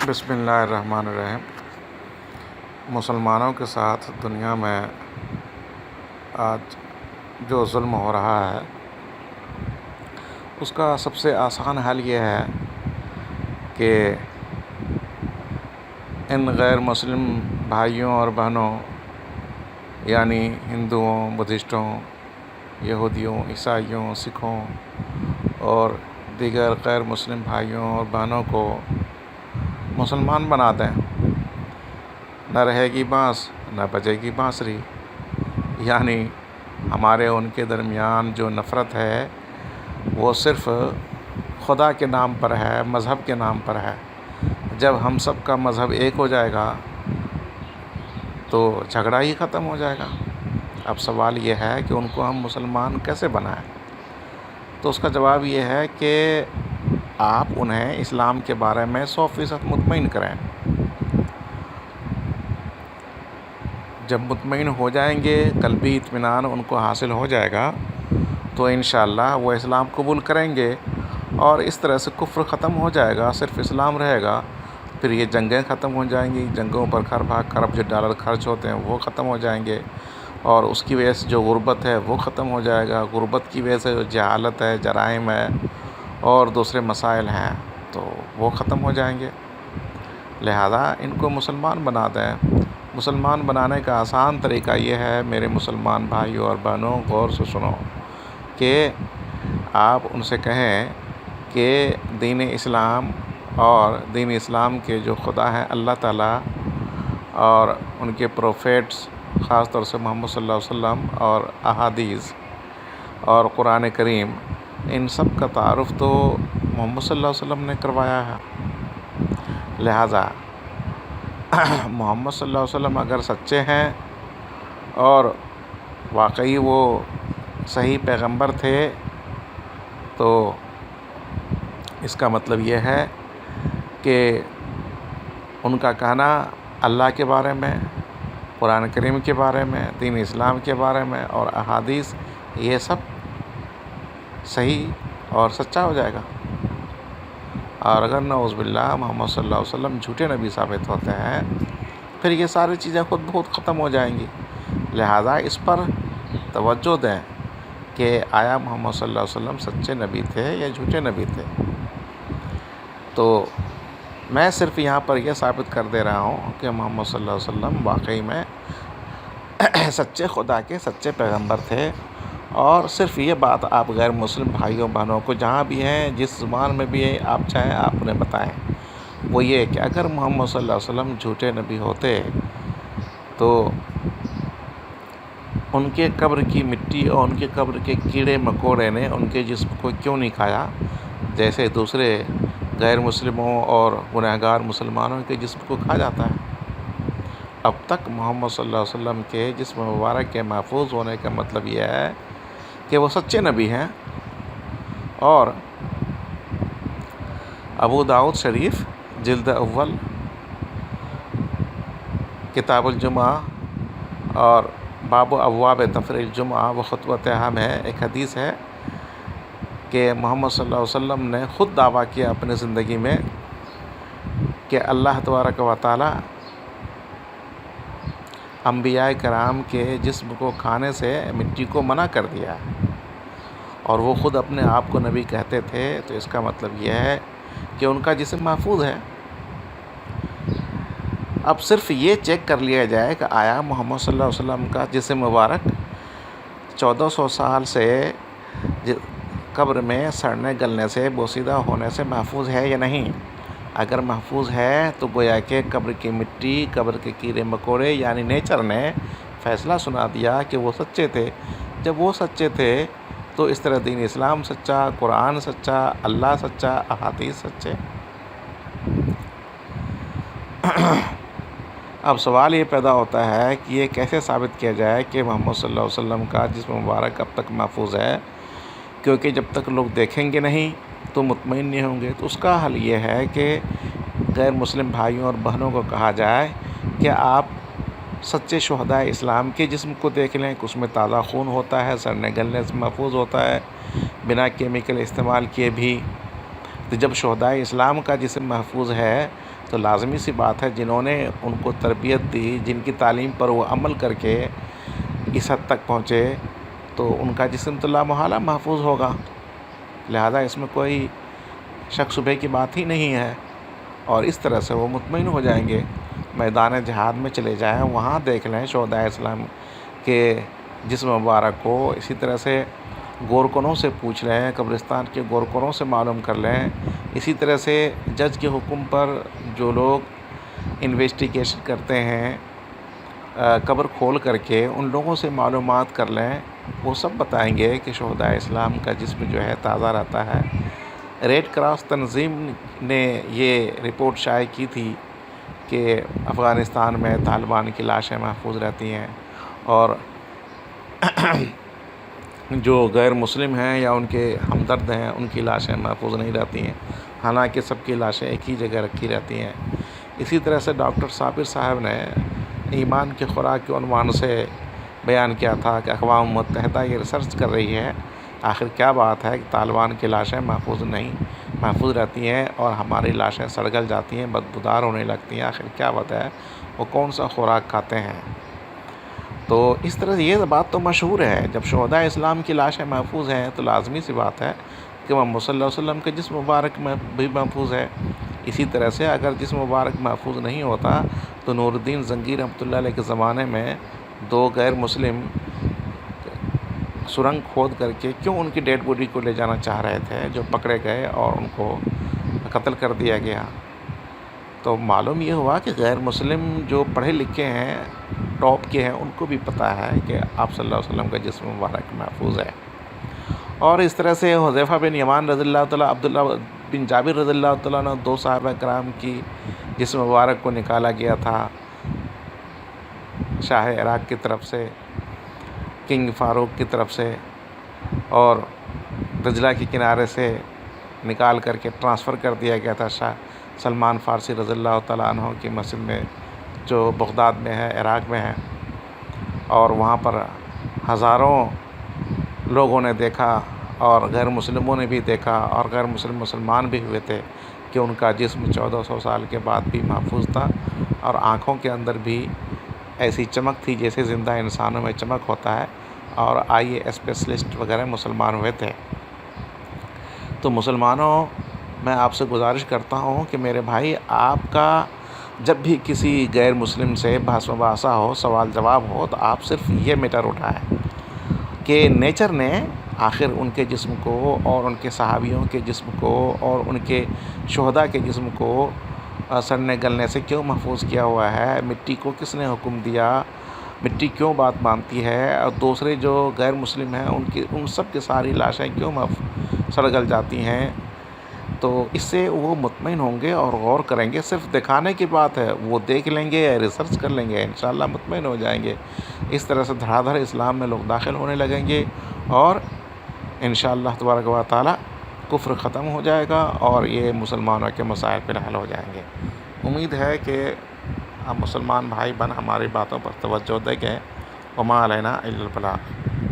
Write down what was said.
بسم اللہ الرحمن الرحیم۔ مسلمانوں کے ساتھ دنیا میں آج جو ظلم ہو رہا ہے اس کا سب سے آسان حل یہ ہے کہ ان غیر مسلم بھائیوں اور بہنوں یعنی ہندوؤں، بدھسٹوں، یہودیوں، عیسائیوں، سکھوں اور دیگر غیر مسلم بھائیوں اور بہنوں کو مسلمان بنا دیں۔ نہ رہے گی بانس نہ بجے گی بانسری، یعنی ہمارے ان کے درمیان جو نفرت ہے وہ صرف خدا کے نام پر ہے، مذہب کے نام پر ہے۔ جب ہم سب کا مذہب ایک ہو جائے گا تو جھگڑا ہی ختم ہو جائے گا۔ اب سوال یہ ہے کہ ان کو ہم مسلمان کیسے بنائیں؟ تو اس کا جواب یہ ہے کہ آپ انہیں اسلام کے بارے میں 100% مطمئن کریں۔ جب مطمئن ہو جائیں گے، قلبی اطمینان ان کو حاصل ہو جائے گا تو انشاءاللہ وہ اسلام قبول کریں گے، اور اس طرح سے کفر ختم ہو جائے گا، صرف اسلام رہے گا۔ پھر یہ جنگیں ختم ہو جائیں گی، جنگوں پر خرب جو ڈالر خرچ ہوتے ہیں وہ ختم ہو جائیں گے، اور اس کی وجہ سے جو غربت ہے وہ ختم ہو جائے گا۔ غربت کی وجہ سے جو جہالت ہے، جرائم ہے اور دوسرے مسائل ہیں تو وہ ختم ہو جائیں گے۔ لہذا ان کو مسلمان بنا دیں۔ مسلمان بنانے کا آسان طریقہ یہ ہے، میرے مسلمان بھائیوں اور بہنوں، غور سے سنو کہ آپ ان سے کہیں کہ دین اسلام اور دین اسلام کے جو خدا ہیں اللہ تعالیٰ اور ان کے پروفیٹس، خاص طور سے محمد صلی اللہ علیہ وسلم اور احادیث اور قرآن کریم، ان سب کا تعارف تو محمد صلی اللہ علیہ وسلم نے کروایا ہے۔ لہذا محمد صلی اللہ علیہ وسلم اگر سچے ہیں اور واقعی وہ صحیح پیغمبر تھے تو اس کا مطلب یہ ہے کہ ان کا کہنا اللہ کے بارے میں، قرآن کریم کے بارے میں، دین اسلام کے بارے میں اور احادیث، یہ سب صحیح اور سچا ہو جائے گا۔ اور اگر نعوذ باللہ محمد صلی اللہ علیہ وسلم جھوٹے نبی ثابت ہوتے ہیں پھر یہ ساری چیزیں خود بخود ختم ہو جائیں گی۔ لہذا اس پر توجہ دیں کہ آیا محمد صلی اللہ علیہ وسلم سچے نبی تھے یا جھوٹے نبی تھے۔ تو میں صرف یہاں پر یہ ثابت کر دے رہا ہوں کہ محمد صلی اللہ علیہ وسلم واقعی میں سچے خدا کے سچے پیغمبر تھے، اور صرف یہ بات آپ غیر مسلم بھائیوں بہنوں کو جہاں بھی ہیں، جس زبان میں بھی آپ چاہیں آپ انہیں بتائیں، وہ یہ کہ اگر محمد صلی اللہ علیہ وسلم جھوٹے نبی ہوتے تو ان کے قبر کی مٹی اور ان کے قبر کے کیڑے مکوڑے نے ان کے جسم کو کیوں نہیں کھایا، جیسے دوسرے غیر مسلموں اور گنہگار مسلمانوں کے جسم کو کھا جاتا ہے۔ اب تک محمد صلی اللہ علیہ وسلم کے جسم مبارک کے محفوظ ہونے کا مطلب یہ ہے کہ وہ سچے نبی ہیں۔ اور ابو داؤد شریف جلد اول کتاب الجمعہ اور باب ابواب تفریح الجمعہ و خطبۃ میں ایک حدیث ہے کہ محمد صلی اللہ علیہ وسلم نے خود دعویٰ کیا اپنی زندگی میں کہ اللہ تبارک و تعالیٰ انبیاء کرام کے جسم کو کھانے سے مٹی کو منع کر دیا ہے، اور وہ خود اپنے آپ کو نبی کہتے تھے، تو اس کا مطلب یہ ہے کہ ان کا جسم محفوظ ہے۔ اب صرف یہ چیک کر لیا جائے کہ آیا محمد صلی اللہ علیہ وسلم کا جسم مبارک 1400 سال سے قبر میں سڑنے گلنے سے، بوسیدہ ہونے سے محفوظ ہے یا نہیں۔ اگر محفوظ ہے تو گویا کہ قبر کی مٹی، قبر کے کیڑے مکوڑے یعنی نیچر نے فیصلہ سنا دیا کہ وہ سچے تھے۔ جب وہ سچے تھے تو اس طرح دین اسلام سچا، قرآن سچا، اللہ سچا، احادیث سچے۔ اب سوال یہ پیدا ہوتا ہے کہ یہ کیسے ثابت کیا جائے کہ محمد صلی اللہ علیہ وسلم کا جسم مبارک اب تک محفوظ ہے، کیونکہ جب تک لوگ دیکھیں گے نہیں تو مطمئن نہیں ہوں گے۔ تو اس کا حل یہ ہے کہ غیر مسلم بھائیوں اور بہنوں کو کہا جائے کہ آپ سچے شہداء اسلام کے جسم کو دیکھ لیں کہ اس میں تازہ خون ہوتا ہے، سڑنے گلنے سے محفوظ ہوتا ہے، بنا کیمیکل استعمال کیے بھی۔ تو جب شہداء اسلام کا جسم محفوظ ہے تو لازمی سی بات ہے جنہوں نے ان کو تربیت دی، جن کی تعلیم پر وہ عمل کر کے اس حد تک پہنچے، تو ان کا جسم تو لامحالہ محفوظ ہوگا۔ لہذا اس میں کوئی شک شبے کی بات ہی نہیں ہے، اور اس طرح سے وہ مطمئن ہو جائیں گے۔ میدان جہاد میں چلے جائیں، وہاں دیکھ لیں شہدائے اسلام کے جسم مبارک کو، اسی طرح سے گورکنوں سے پوچھ لیں، قبرستان کے گورکنوں سے معلوم کر لیں، اسی طرح سے جج کے حکم پر جو لوگ انویسٹیگیشن کرتے ہیں قبر کھول کر کے، ان لوگوں سے معلومات کر لیں، وہ سب بتائیں گے کہ شہدائے اسلام کا جسم جو ہے تازہ رہتا ہے۔ ریڈ کراس تنظیم نے یہ رپورٹ شائع کی تھی کہ افغانستان میں طالبان کی لاشیں محفوظ رہتی ہیں، اور جو غیر مسلم ہیں یا ان کے ہمدرد ہیں ان کی لاشیں محفوظ نہیں رہتی ہیں، حالانکہ سب کی لاشیں ایک ہی جگہ رکھی رہتی ہیں۔ اسی طرح سے ڈاکٹر صابر صاحب نے ایمان کی خوراک کے عنوان سے بیان کیا تھا کہ اقوام متحدہ یہ ریسرچ کر رہی ہے آخر کیا بات ہے کہ طالبان کی لاشیں محفوظ رہتی ہیں اور ہماری لاشیں سڑگل جاتی ہیں، بدبودار ہونے لگتی ہیں، آخر کیا وجہ ہے، وہ کون سا خوراک کھاتے ہیں۔ تو اس طرح سے یہ بات تو مشہور ہے، جب شہداء اسلام کی لاشیں محفوظ ہیں تو لازمی سی بات ہے کہ محمد صلی اللہ علیہ وسلم کے جسم مبارک میں بھی محفوظ ہے۔ اسی طرح سے اگر جسم مبارک محفوظ نہیں ہوتا تو نور الدین زنگی رحمۃ اللہ علیہ کے زمانے میں 2 غیر مسلم سرنگ کھود کر کے کیوں ان کی ڈیڈ باڈی کو لے جانا چاہ رہے تھے، جو پکڑے گئے اور ان کو قتل کر دیا گیا۔ تو معلوم یہ ہوا کہ غیر مسلم جو پڑھے لکھے ہیں، ٹاپ کے ہیں، ان کو بھی پتہ ہے کہ آپ صلی اللہ علیہ وسلم کا جسم مبارک محفوظ ہے۔ اور اس طرح سے حذیفہ بن یمان رضی اللہ تعالیٰ، عبداللہ بن جابر رضی اللہ تعالیٰ عنہ، 2 صحابہ کرام کی جسم مبارک کو نکالا گیا تھا شاہ عراق کی طرف سے، کنگ فاروق کی طرف سے، اور دجلہ کے کنارے سے نکال کر کے ٹرانسفر کر دیا گیا تھا شاہ سلمان فارسی رضی اللہ تعالیٰ عنہ کی مسجد میں، جو بغداد میں ہے، عراق میں ہے۔ اور وہاں پر ہزاروں لوگوں نے دیکھا اور غیر مسلموں نے بھی دیکھا، اور غیر مسلمان بھی ہوئے تھے کہ ان کا جسم 1400 سال کے بعد بھی محفوظ تھا، اور آنکھوں کے اندر بھی ایسی چمک تھی جیسے زندہ انسانوں میں چمک ہوتا ہے، اور آئی اسپیشلسٹ وغیرہ مسلمان ہوئے تھے۔ تو مسلمانوں، میں آپ سے گزارش کرتا ہوں کہ میرے بھائی، آپ کا جب بھی کسی غیر مسلم سے بحث مباحثہ ہو، سوال جواب ہو، تو آپ صرف یہ میٹر اٹھائیں کہ نیچر نے آخر ان کے جسم کو اور ان کے صحابیوں کے جسم کو اور ان کے شہداء کے جسم کو سڑنے گلنے سے کیوں محفوظ کیا ہوا ہے، مٹی کو کس نے حکم دیا، مٹی کیوں بات مانتی ہے، اور دوسرے جو غیر مسلم ہیں ان سب کی ساری لاشیں کیوں سڑگل جاتی ہیں۔ تو اس سے وہ مطمئن ہوں گے اور غور کریں گے۔ صرف دکھانے کی بات ہے، وہ دیکھ لیں گے یا ریسرچ کر لیں گے، انشاءاللہ مطمئن ہو جائیں گے۔ اس طرح سے دھڑا دھڑ اسلام میں لوگ داخل ہونے لگیں گے، اور انشاءاللہ تبارک و تعالی کفر ختم ہو جائے گا، اور یہ مسلمانوں کے مسائل پہ حل ہو جائیں گے۔ امید ہے کہ ہم مسلمان بھائی بہن ہماری باتوں پر توجہ دیں گے۔ وما علینا الا البلاغ۔